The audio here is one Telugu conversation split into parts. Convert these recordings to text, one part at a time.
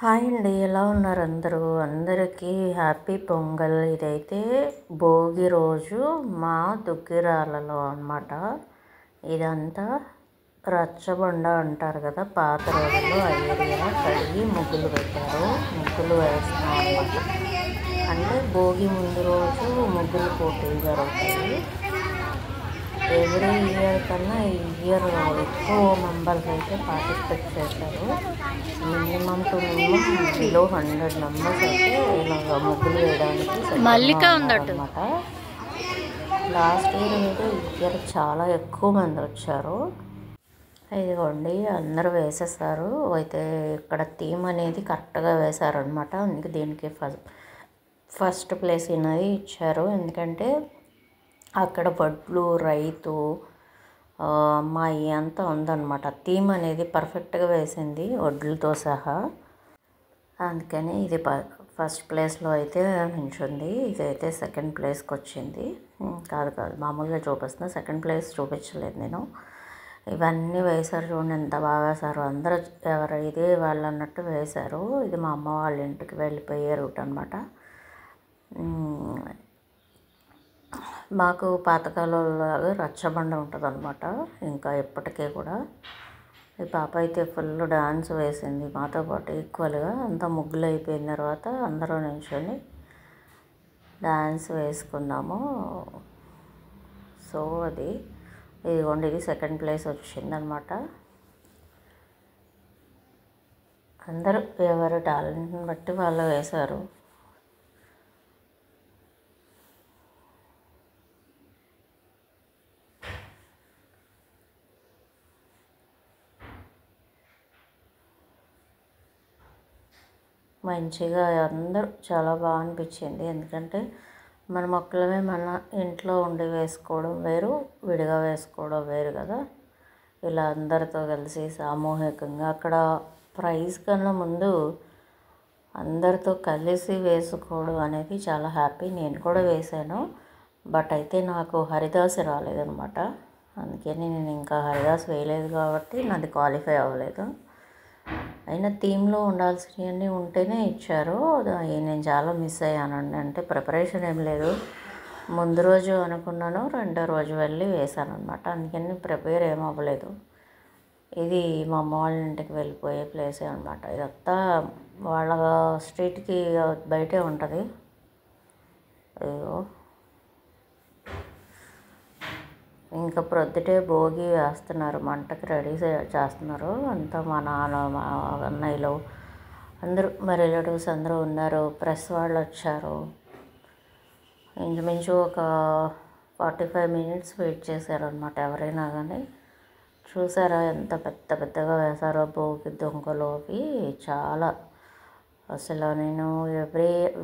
హాయ్ అండి, ఎలా ఉన్నారు అందరూ? అందరికీ హ్యాపీ పొంగల్. ఇదైతే భోగి రోజు మా దుగ్గిరాలలో అన్నమాట. ఇదంతా రచ్చబండ అంటారు కదా, పాత రోజుల్లో ఆ ఏరియా కడిగి ముగ్గులు పెట్టారు. ముగ్గులు వేస్తాం అన్నమాట. అంటే భోగి ముందు రోజు ముగ్గులు పోటీలు జరుగుతాయి. ఎవ్రీ ఇయర్ కన్నా ఈ ఇయర్ ఎక్కువ మెంబర్స్ అయితే పార్టిసిపేట్ చేశారు. Minimum to minimum below 100 members అయితే ఇలాగ ముగ్గులు వేయడానికి అన్నమాట. లాస్ట్ ఇయర్ అయితే ఈ ఇయర్ చాలా ఎక్కువ మంది వచ్చారు. ఇదిగోండి, అందరూ వేసేసారు. అయితే ఇక్కడ థీమ్ అనేది కరెక్ట్గా వేశారనమాట. అందుకే దీనికి ఫస్ట్ ప్లేస్ అనేది ఇచ్చారు. ఎందుకంటే అక్కడ వడ్లు, రైతు, అమ్మాయి అంతా ఉందన్నమాట. థీమ్ అనేది పర్ఫెక్ట్గా వేసింది వడ్లతో సహా. అందుకని ఇది ఫస్ట్ ప్లేస్లో అయితే నించుంది. ఇదైతే సెకండ్ ప్లేస్కి వచ్చింది. కాదు మామూలుగా చూపిస్తున్నా, సెకండ్ ప్లేస్ చూపించలేదు నేను. ఇవన్నీ వేశారు చూడండి, ఎంత బాగా వేశారు. అందరూ ఎవరు ఇదే వాళ్ళు అన్నట్టు వేశారు. ఇది మా అమ్మ వాళ్ళ ఇంటికి వెళ్ళిపోయే రూట్ అనమాట. మాకు పాతకాలంలాగా రచ్చబండ ఉంటుంది అనమాట, ఇంకా ఎప్పటికీ కూడా. ఈ పాప అయితే ఫుల్ డాన్స్ వేసింది మాతో పాటు ఈక్వల్గా. అంతా ముగ్గులు అయిపోయిన తర్వాత అందరూ నిల్చొని డాన్స్ వేసుకున్నాము. సో ఇదిగోండి, ఇది సెకండ్ ప్లేస్ వచ్చిందనమాట. అందరూ ఎవరి టాలెంట్ని బట్టి వాళ్ళు వేశారు. మంచిగా అందరూ చాలా బాగా అనిపించింది. ఎందుకంటే మన మొక్కలమే మన ఇంట్లో ఉండి వేసుకోవడం వేరు, విడిగా వేసుకోవడం వేరు కదా. ఇలా అందరితో కలిసి సామూహికంగా అక్కడ ప్రైజ్ కన్నా ముందు అందరితో కలిసి వేసుకోవడం అనేది చాలా హ్యాపీ. నేను కూడా వేశాను, బట్ అయితే నాకు హరిదాస్ రాలేదనమాట. అందుకని నేను ఇంకా హరిదాస్ వేయలేదు కాబట్టి నాది క్వాలిఫై అవ్వలేదు. అయినా థీమ్లో ఉండాల్సినవన్నీ ఉంటేనే ఇచ్చారు. నేను చాలా మిస్ అయ్యానండి. అంటే ప్రిపరేషన్ ఏం లేదు, ముందు రోజు అనుకున్నాను, రెండో రోజు వెళ్ళి వేశాను అనమాట. అందుకని ప్రిపేర్ ఏం అవ్వలేదు. ఇది మా అమ్మ వాళ్ళ ఇంటికి వెళ్ళిపోయే ప్లేసే అనమాట. ఇదంతా వాళ్ళ స్ట్రీట్కి బయటే ఉంటుంది. అయ్యో, ఇంకా ప్రొద్దుటే భోగి వేస్తున్నారు, మంటకి రెడీ చేస్తున్నారు. అంతా మా నాన్న, మా అన్నయ్యలు అందరూ, మా రిలేటివ్స్ అందరూ ఉన్నారు. ప్రెస్ వాళ్ళు వచ్చారు. ఇంచుమించు ఒక 45 minutes వెయిట్ చేశారనమాట ఎవరైనా కానీ. చూసారా ఎంత పెద్దగా వేశారో భోగి దొంగలు. అవి చాలా అసలు నేను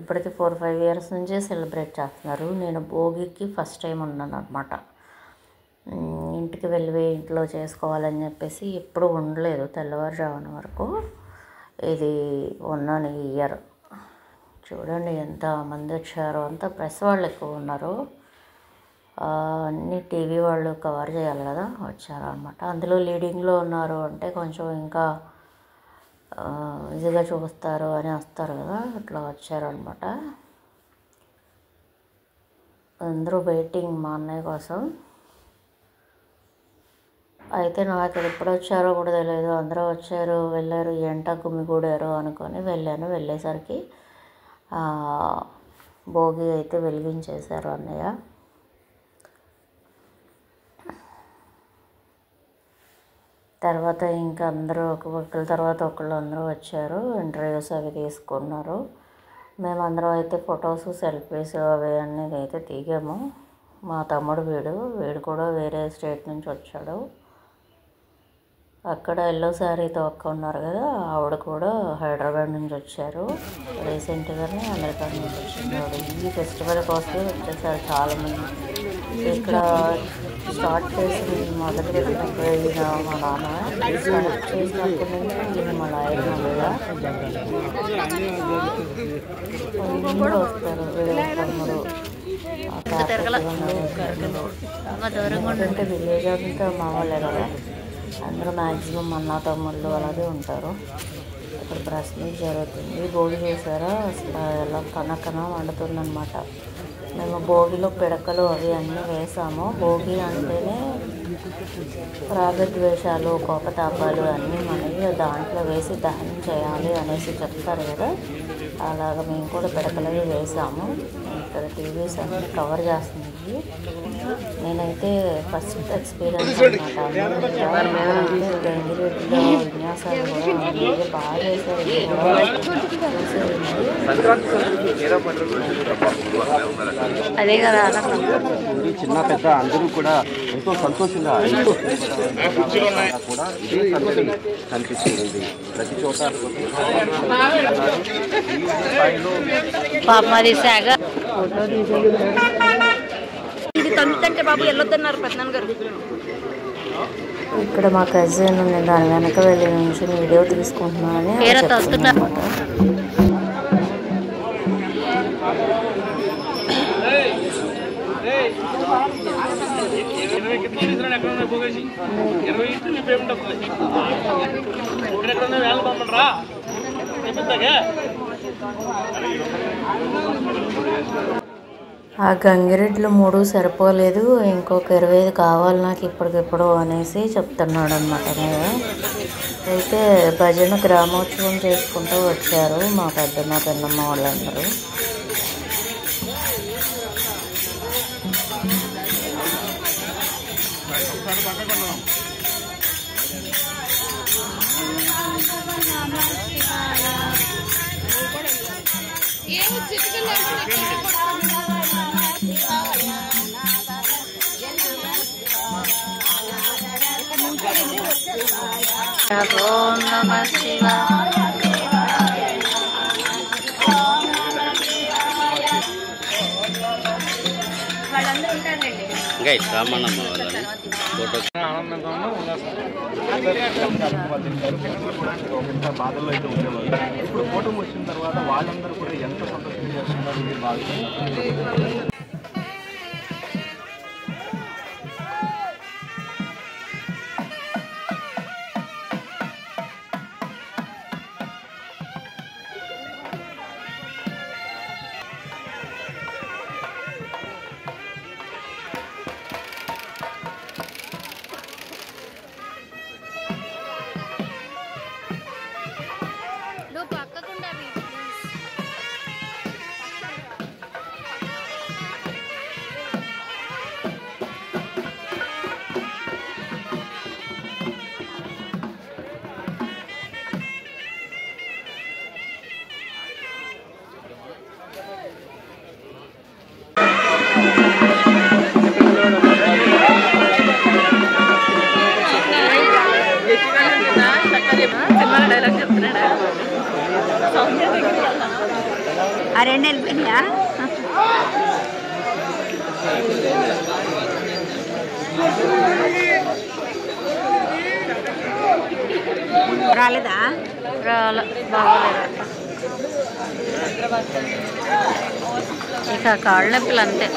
ఇప్పటికి 4-5 years నుంచే సెలబ్రేట్ చేస్తున్నారు. నేను భోగికి ఫస్ట్ టైం ఉన్నాను అనమాట. ఇంటికి వెళ్ళి ఇంట్లో చేసుకోవాలని చెప్పేసి ఎప్పుడు ఉండలేదు తెల్లవారుజామున వరకు. ఇది ఉన్నాను ఈ ఇయర్. చూడండి ఎంత మంది వచ్చారో. అంతా ప్రెస్ వాళ్ళు ఎక్కువ ఉన్నారు. అన్ని టీవీ వాళ్ళు కవర్ చేయాలి కదా, వచ్చారు అనమాట. అందులో లీడింగ్లో ఉన్నారు అంటే కొంచెం ఇంకా ఈజీగా చూస్తారు అని వస్తారు కదా, అట్లా వచ్చారనమాట. అందరూ వెయిటింగ్ మా అన్నయ్య కోసం. అయితే నాకు ఎప్పుడు వచ్చారో కూడా తెలియదు. అందరూ వచ్చారు, వెళ్ళారు, ఎంట గుమిగూడారు అనుకొని వెళ్ళాను. వెళ్ళేసరికి భోగి అయితే వెలిగించేశారు అన్నయ్య. తర్వాత ఇంకా అందరూ ఒకళ్ళ తర్వాత ఒకళ్ళు అందరూ వచ్చారు, ఇంటర్వ్యూస్ అవి తీసుకున్నారు. మేమందరం అయితే ఫొటోస్, సెల్ఫీస్ అవి అనేది అయితే దిగాము. మా తమ్ముడు వీడు కూడా వేరే స్టేట్ నుంచి వచ్చాడు. అక్కడ ఎల్లో శారీతో అక్క ఉన్నారు కదా, ఆవిడ కూడా హైదరాబాద్ నుంచి వచ్చారు. రీసెంట్గానే అమెరికా నుంచి వచ్చినాడు. ఈ ఫెస్టివల్ కోసమే వచ్చేసారు చాలామంది. ఇక్కడ స్టార్ట్ చేసి మొదలు పెట్టినప్పుడు మా నాన్న స్టార్ట్ చేసినప్పటి నుంచి ఈయన మా లాయర్ మళ్ళీ అందరూ వస్తారు. తమ్ముడు ఎందుకంటే విలేజ్ అంతా మా వాళ్ళే కదా, అందరూ మ్యాక్సిమం అన్న తమ్ముళ్ళు అలాగే ఉంటారు. ఇక్కడ ప్రశ్న జరుగుతుంది. భోగి చూసారా అసలు ఎలా కనకన వండుతుందన్నమాట. మేము భోగిలో పిడకలు అవి అన్నీ వేసాము. భోగి అంటేనే రాగద్వేషాలు కోపతాపాలు అన్నీ మనవి దాంట్లో వేసి దహనం చేయాలి అనేసి చెప్తారు కదా, అలాగ మేము కూడా పిడకలవి వేసాము. ఇక్కడ టీవీస్ అన్నీ కవర్ చేస్తుంది. నేనైతే ఫస్ట్ ఎక్స్పీరియన్స్ అనమాట. గంగిరెడ్డిలో విన్యాసాలు కూడా బాగా చేశారు. అదే కదా చిన్న పెద్ద అందరూ కూడా ఎంతో సంతోషంగా కూడా కనిపిస్తుంది. ప్రతి చోట పాపది సాగ ఇది తమ్మితంటే బాబు వెళ్ళొద్దన్నారు పెద్దనాన్న గారు. ఇక్కడ మా కజిన్ నేను దాని వెనక వెళ్ళి నుంచి వీడియో తీసుకుంటున్నానని చెప్తున్నమాట. ఆ గంగిరెడ్లు 3 సరిపోలేదు, ఇంకొక 25 కావాలి నాకు ఇప్పటికిప్పుడు అనేసి చెప్తున్నాడు అనమాట. అయితే భజన గ్రామోత్సవం చేసుకుంటూ వచ్చారు మా పెద్దమ్మ వాళ్ళందరూ. ఓం నమః శివాయ. బాధల్లో అయితే ఉండేవాళ్ళు. ఇప్పుడు ఫోటో వచ్చిన తర్వాత వాళ్ళందరూ కూడా ఎంత సంతోషం చేస్తున్నారు మీరు బాగా. డైలాగ్ చెప్తున్నాడా? ఆ 2 వెళ్ళిపోయినాయా? రాలేదా? బాగోలేదు. ఇక కాళ్ళ నొప్పులు అంతే.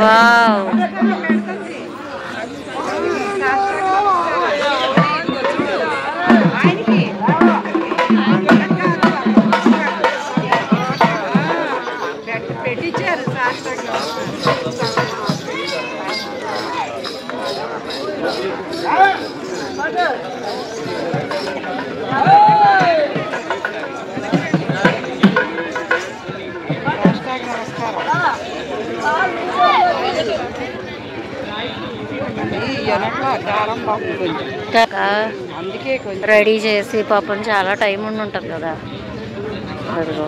వావ్, పెట్టించారు. రెడీ చేసి పాపం చాలా టైం ఉండి ఉంటుంది కదా. అదిగో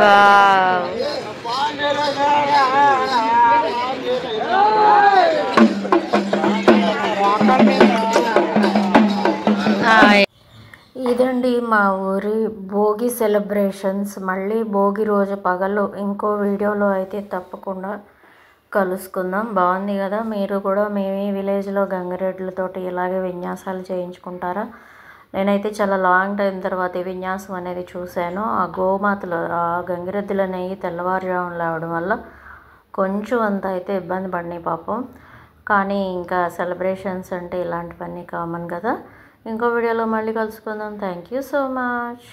వావ్. ఇదండి మా ఊరి భోగి సెలబ్రేషన్స్. మళ్ళీ భోగి రోజు పగలు ఇంకో వీడియోలో అయితే తప్పకుండా కలుసుకుందాం. బాగుంది కదా? మీరు కూడా మీ విలేజ్లో గంగిరెడ్లతోటి ఇలాగే విన్యాసాలు చేయించుకుంటారా? నేనైతే చాలా లాంగ్ టైం తర్వాత ఈ విన్యాసం అనేది చూశాను. ఆ గోమాతలు, ఆ గంగిరెద్దుల నెయ్యి తెల్లవారుజామున లేవడం వల్ల కొంచెం అంత అయితే ఇబ్బంది పడినాయి పాపం. కానీ ఇంకా సెలబ్రేషన్స్ అంటే ఇలాంటివన్నీ కామన్ కదా. ఇంకో వీడియోలో మళ్ళీ కలుసుకుందాం. Thank you so much.